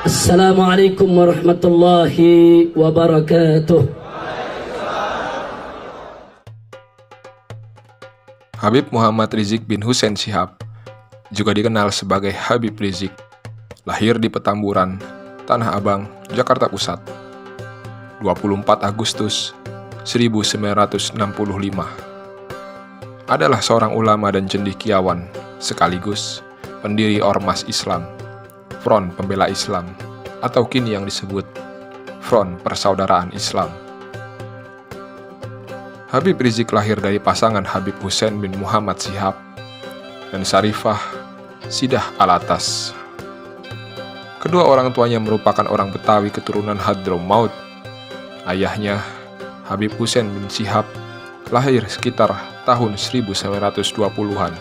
Assalamualaikum warahmatullahi wabarakatuh. Habib Muhammad Rizik bin Hussein Shihab, juga dikenal sebagai Habib Rizik, lahir di Petamburan, Tanah Abang, Jakarta Pusat, 24 Agustus 1965. Adalah seorang ulama dan cendekiawan, sekaligus pendiri Ormas Islam, Front Pembela Islam, atau kini yang disebut Front Persaudaraan Islam. Habib Rizik lahir dari pasangan Habib Hussein bin Muhammad Shihab dan Sarifah Sidah Alatas. Kedua orang tuanya merupakan orang Betawi keturunan Hadramaut. Ayahnya, Habib Hussein bin Shihab, lahir sekitar tahun 1920-an.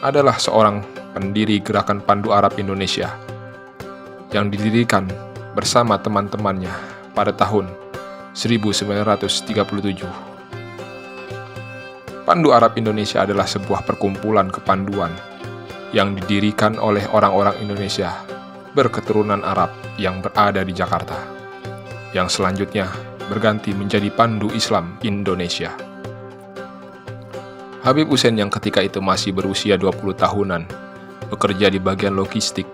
Adalah seorang pendiri Gerakan Pandu Arab Indonesia yang didirikan bersama teman-temannya pada tahun 1937. Pandu Arab Indonesia adalah sebuah perkumpulan kepanduan yang didirikan oleh orang-orang Indonesia berketurunan Arab yang berada di Jakarta, yang selanjutnya berganti menjadi Pandu Islam Indonesia. Habib Hussein yang ketika itu masih berusia 20 tahunan, bekerja di bagian logistik.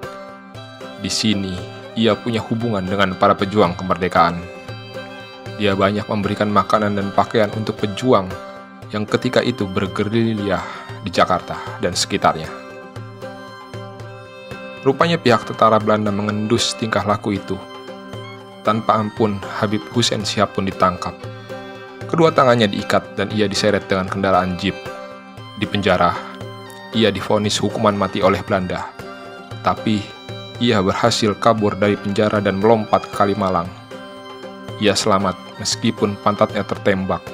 Di sini, ia punya hubungan dengan para pejuang kemerdekaan. Dia banyak memberikan makanan dan pakaian untuk pejuang yang ketika itu bergerilya di Jakarta dan sekitarnya. Rupanya pihak tentara Belanda mengendus tingkah laku itu. Tanpa ampun, Habib Hussein Shihab pun ditangkap. Kedua tangannya diikat dan ia diseret dengan kendaraan jeep. Di penjara, ia divonis hukuman mati oleh Belanda. Tapi, ia berhasil kabur dari penjara dan melompat ke Kalimalang. Ia selamat meskipun pantatnya tertembak.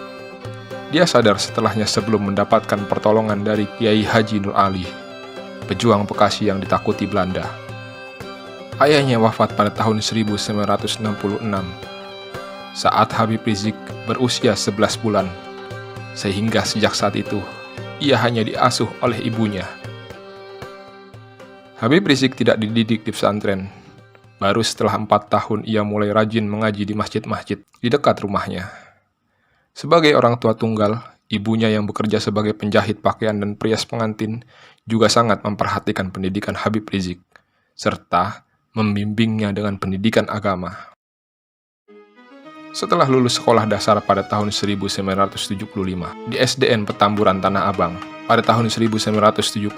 Dia sadar setelahnya sebelum mendapatkan pertolongan dari Kiai Haji Nur Ali, pejuang Bekasi yang ditakuti Belanda. Ayahnya wafat pada tahun 1966 saat Habib Rizik berusia 11 bulan, sehingga sejak saat itu ia hanya diasuh oleh ibunya. Habib Rizik tidak dididik di pesantren. Baru setelah 4 tahun ia mulai rajin mengaji di masjid-masjid di dekat rumahnya. Sebagai orang tua tunggal, ibunya yang bekerja sebagai penjahit pakaian dan perias pengantin juga sangat memperhatikan pendidikan Habib Rizik, serta membimbingnya dengan pendidikan agama. Setelah lulus sekolah dasar pada tahun 1975 di SDN Petamburan Tanah Abang, pada tahun 1976,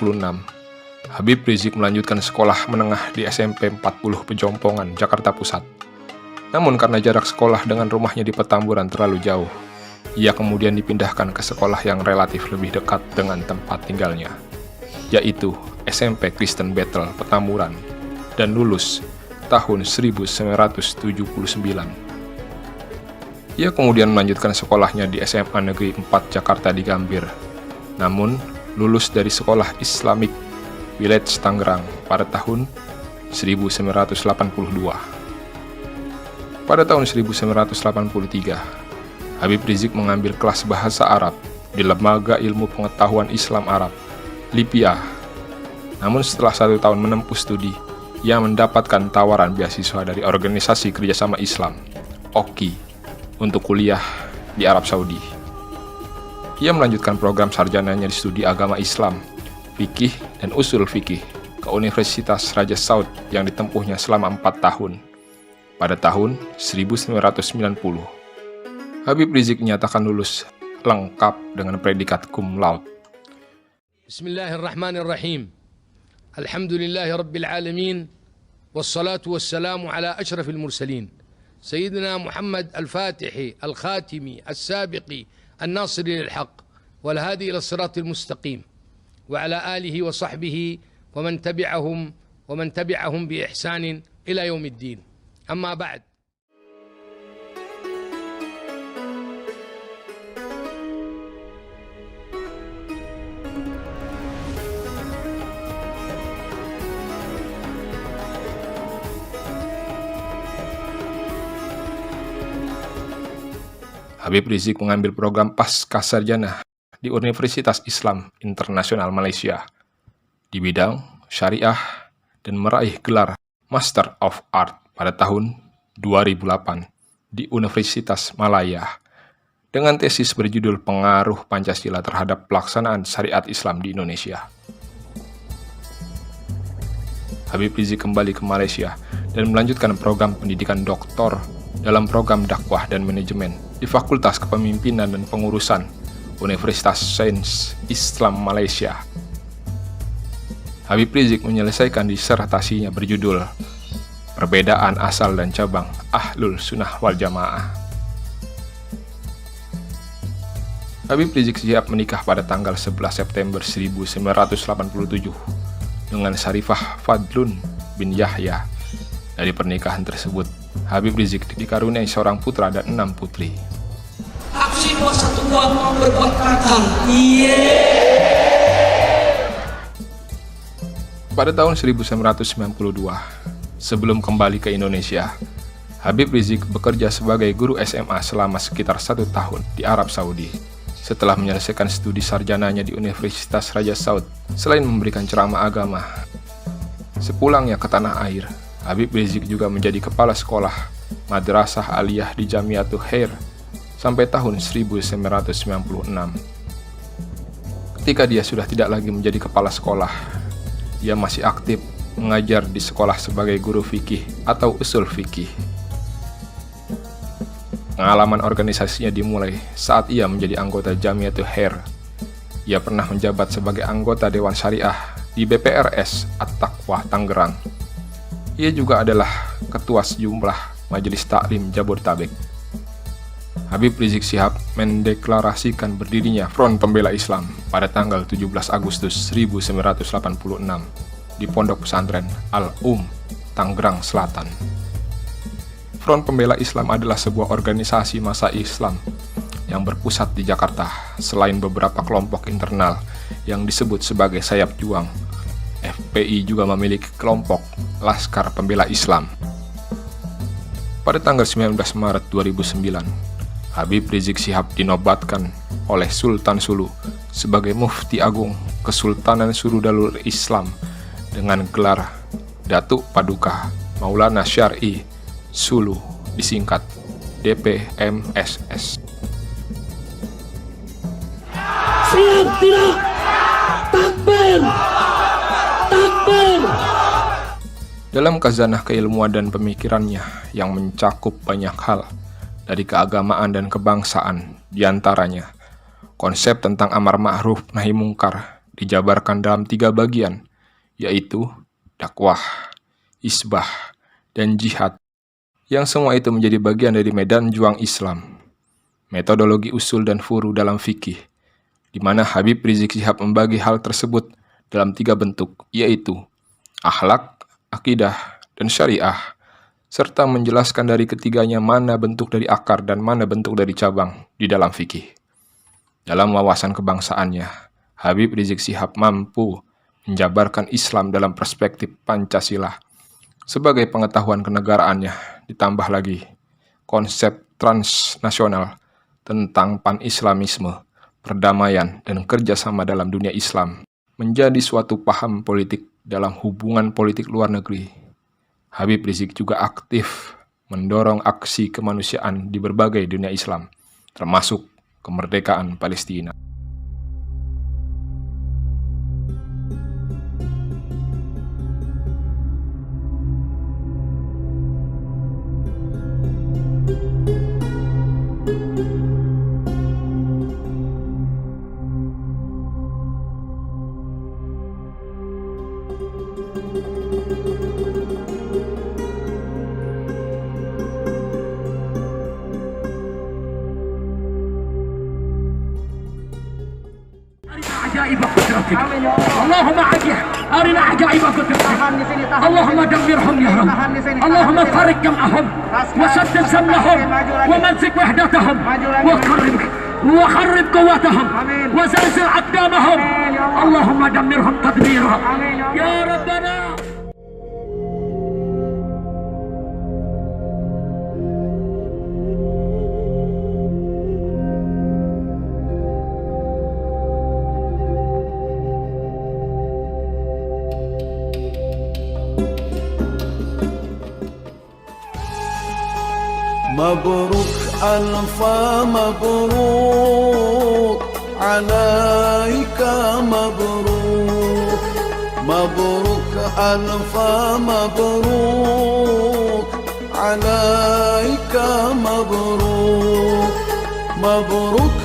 Habib Rizik melanjutkan sekolah menengah di SMP 40 Pejompongan, Jakarta Pusat. Namun karena jarak sekolah dengan rumahnya di Petamburan terlalu jauh, ia kemudian dipindahkan ke sekolah yang relatif lebih dekat dengan tempat tinggalnya, yaitu SMP Kristen Battle Petamburan, dan lulus tahun 1979. Ia kemudian melanjutkan sekolahnya di SMA Negeri 4 Jakarta di Gambir, namun lulus dari sekolah Islamic Village Tangerang pada tahun 1982. Pada tahun 1983, Habib Rizik mengambil kelas bahasa Arab di Lembaga Ilmu Pengetahuan Islam Arab, LIPIA. Namun setelah 1 tahun menempuh studi, ia mendapatkan tawaran beasiswa dari Organisasi Kerjasama Islam, OKI, untuk kuliah di Arab Saudi. Ia melanjutkan program sarjananya di studi agama Islam, fikih dan usul fikih ke Universitas Raja Saud yang ditempuhnya selama 4 tahun. Pada tahun 1990, Habib Rizik dinyatakan lulus lengkap dengan predikat cum laude. Bismillahirrahmanirrahim. Alhamdulillahi Rabbil Alamin. Wassalatu wassalamu ala ashrafil mursalin. Sayyidina Muhammad al-Fatihi, al-Khatimi, al-Sabiqi, al-Nasiri lil-Haq, wal-Hadi ila siratil mustaqim. وعلى آله وصحبه ومن تبعهم بإحسان إلى يوم الدين. أما بعد. Habib Rizik mengambil program Pascasarjana di Universitas Islam Internasional Malaysia di bidang syariah dan meraih gelar Master of Art pada tahun 2008 di Universitas Malaya dengan tesis berjudul Pengaruh Pancasila terhadap Pelaksanaan Syariat Islam di Indonesia. Habib Rizik kembali ke Malaysia dan melanjutkan program pendidikan doktor dalam program dakwah dan manajemen di Fakultas Kepemimpinan dan Pengurusan Universitas Sains Islam Malaysia. Habib Rizik menyelesaikan disertasinya berjudul Perbedaan Asal dan Cabang Ahlul Sunnah wal Jamaah. Habib Rizik Syihab menikah pada tanggal 11 September 1987 dengan Syarifah Fadlun bin Yahya. Dari pernikahan tersebut, Habib Rizik dikaruniai seorang putra dan 6 putri. Aksi 212 mau berbuat kata. Pada tahun 1992, sebelum kembali ke Indonesia, Habib Rizik bekerja sebagai guru SMA selama sekitar 1 tahun di Arab Saudi. Setelah menyelesaikan studi sarjananya di Universitas Raja Saud, selain memberikan ceramah agama, sepulangnya ke tanah air, Habib Rizik juga menjadi kepala sekolah Madrasah Aliyah di Jamiatul Khair sampai tahun 1996. Ketika dia sudah tidak lagi menjadi kepala sekolah, dia masih aktif mengajar di sekolah sebagai guru fikih atau usul fikih. Pengalaman organisasinya dimulai saat ia menjadi anggota Jamiatul Khair. Ia pernah menjabat sebagai anggota Dewan Syariah di BPRS At-Taqwa Tangerang. Ia juga adalah ketua sejumlah majelis taklim Jabodetabek. Habib Rizik Syihab mendeklarasikan berdirinya Front Pembela Islam pada tanggal 17 Agustus 1986 di Pondok Pesantren Al-Um, Tangerang Selatan. Front Pembela Islam adalah sebuah organisasi massa Islam yang berpusat di Jakarta. Selain beberapa kelompok internal yang disebut sebagai sayap juang, FPI juga memiliki kelompok Laskar Pembela Islam. Pada tanggal 19 Maret 2009, Habib Rizik Syihab dinobatkan oleh Sultan Sulu sebagai Mufti Agung Kesultanan Sulu Darul Islam dengan gelar Datuk Paduka Maulana Syar'i Sulu, disingkat DPMSS. Siap tidak? Takbir! Takbir! Dalam khazanah keilmuan dan pemikirannya yang mencakup banyak hal, dari keagamaan dan kebangsaan, diantaranya konsep tentang amar ma'ruf nahi mungkar dijabarkan dalam 3 bagian, yaitu dakwah, isbah, dan jihad, yang semua itu menjadi bagian dari medan juang Islam. Metodologi usul dan furu dalam fikih, di mana Habib Rizik Syihab membagi hal tersebut dalam 3 bentuk, yaitu akhlak, akidah, dan syariah, serta menjelaskan dari ketiganya mana bentuk dari akar dan mana bentuk dari cabang di dalam fikih. Dalam wawasan kebangsaannya, Habib Rizik Syihab mampu menjabarkan Islam dalam perspektif Pancasila. Sebagai pengetahuan kenegaraannya, ditambah lagi konsep transnasional tentang pan-islamisme, perdamaian, dan kerjasama dalam dunia Islam, menjadi suatu paham politik dalam hubungan politik luar negeri. Habib Rizik juga aktif mendorong aksi kemanusiaan di berbagai dunia Islam, termasuk kemerdekaan Palestina. عجائب قدرتك اللهم أرنا عجائب قدرتك اللهم دمرهم يا رب اللهم فارق جمعهم وسدد سمنهم ومزق وحدتهم وخرب قوتهم وزلزل أقدامهم اللهم دمرهم تدميرا يا ربنا. مبروك ألف مبروك عليك مبروك مبروك ألف مبروك عليك مبروك مبروك